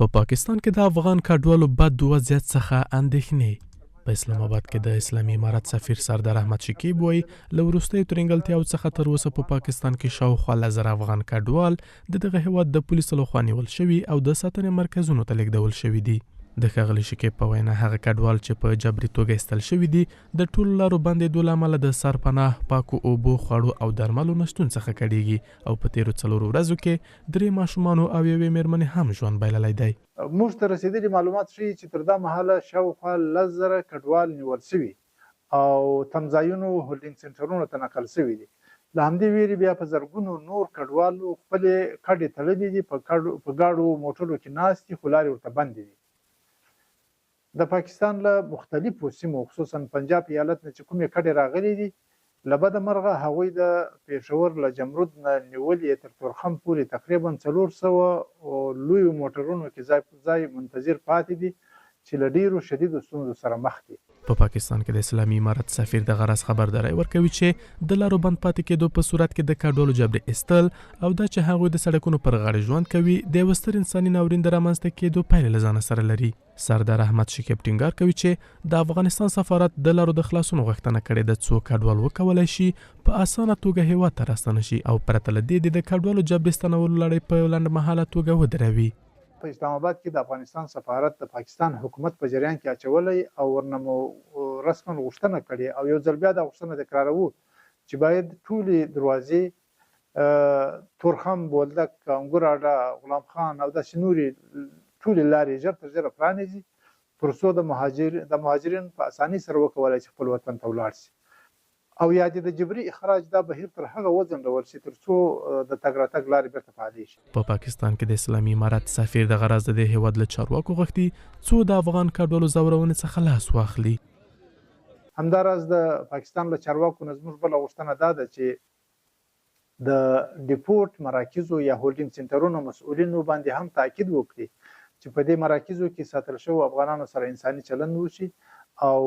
په پاکستان کې د افغان کډوالو بد وضعیت څخه اندېښنې. په اسلام اباد کې د اسلامي امارت سفیر سردار احمد شکیب وایي له وروستیو ترنګلتیاو څخه تراوسه په پاکستان کې شاوخوا 1000 افغان کډوال د دغه هیواد د پولیسو لخوا نیول شوي او د ساتنې مرکزونو ته لیږدول شوي دي. د ښاغلي شکیب په وینا هغه کډوال چې په جبري توګه ایستل شوي دي د ټولو لارو بندېدو له امله د سرپناه، پاکو اوبو، خوړو او درملو نشتون څخه کډېږي او په تیرو 4 ورځو کې 3 ماشومانو او 1 مېرمنې هم ژوند بایللی دی. موږ ته رسېدلي معلومات ښیي چې تر دا مهاله شاوخوا 10,000 کډوال نیول شوي او تمځایونو هولډینګ سنټرونو ته نقل شوي دي. له همدې ویرې بیا په زرګونو نور کډوالو خپلې کډې تړلې دي، په ګاډو موټرو کې ناست دي، خو لارې ورته بندې دي. د پاکستان له مختلفو سیمو خصوصا پنجاب ایالت نه چې کومې کډې راغلي دي، له بده مرغه هغوی د پېښور له جمرود نه نیولې تر تورخم پورې تقریبا 400 لویو موټرونو کې ځای پر ځای منتظر پاتې دي چې له ډیرو شدیدو ستونزو سره مخ دي. په پاکستان کې د اسلامي امارت سفیر د غرض خبرداری ورکوي چې د لارو بند پاتې کېدو په صورت کې د کډوالو جبري ایستل او دا چې هغوی د سړکونو پر غاړې ژوند کوي د یوه ستر انساني ناورین د رامنځته کېدو پایلې له ځانه سره لري. سردار احمد شکیب ټینګار کوي چې د افغانستان سفارت د لارو د خلاصون غوښتنه کړې ده څو کډوال وکولی شي په اسانه توګه هیواد ته راستنه شي او پرته له دې د کډوالو جبري ستنولو لړۍ په لنډمهاله توګه ودروي. په اسلام آباد کې د افغانستان سفارت د پاکستان حکومت په جریان کې اچولی او ورنه مو رسما غوښتنه کړې او یو ځل بیا دا غوښتنه تکراروو چې باید ټولې دروازې تورخم، بولدک، انګور اډه، غلام خان او داسې نورې ټولې لارې ژر تر ژره پرانیزي تر څو د مهاجرین په اسانۍ سره وکولی چې خپل وطن ته ولاړ شي او یا د جبري اخراج دا بهیر تر هغه وځنډول شي تر څو د تګ راتګ لارې بیرته فعالې شي. په پاکستان کې د اسلامي امارت سفیر د غرض د هیواد له چارواکو غوښتي څو د افغان کډوالو ځورونې څخه لاس واخلي. همداراز د پاکستان له چارواکو نه زموږ بله غوښتنه دا ده چې د ډیپورټ مراکزو یا هولډینګ سنټرونو مسؤلینو باندې هم تاکید وکړي چې په دې مراکزو کې ساتل شوو افغانانو سره انساني چلند وشي او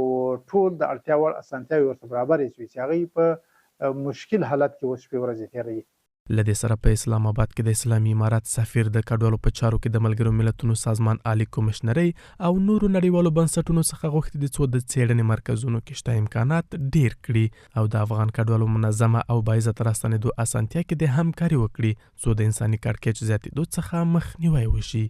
ټول د اړتیا وړ اسانتیاوې ورته برابرې شوي چې هغوی په مشکل حالت کې اوس شپې ورځې تېروي. له دې سره په اسلام آباد کې د اسلامي امارت سفیر د کډوالو په چارو کې د ملګرو ملتونو سازمان عالی کمشنرۍ او نورو نړیوالو بنسټونو څخه غوښتي دي څو د څېړنې مرکزونو کې شته امکانات ډیر کړي او د افغان کډوالو منظمه او باعزته راستنېدو اسانتیا کې د همکاري وکړي څو د انساني کړکېچ زیاتېدو څخه مخنیوی وشي.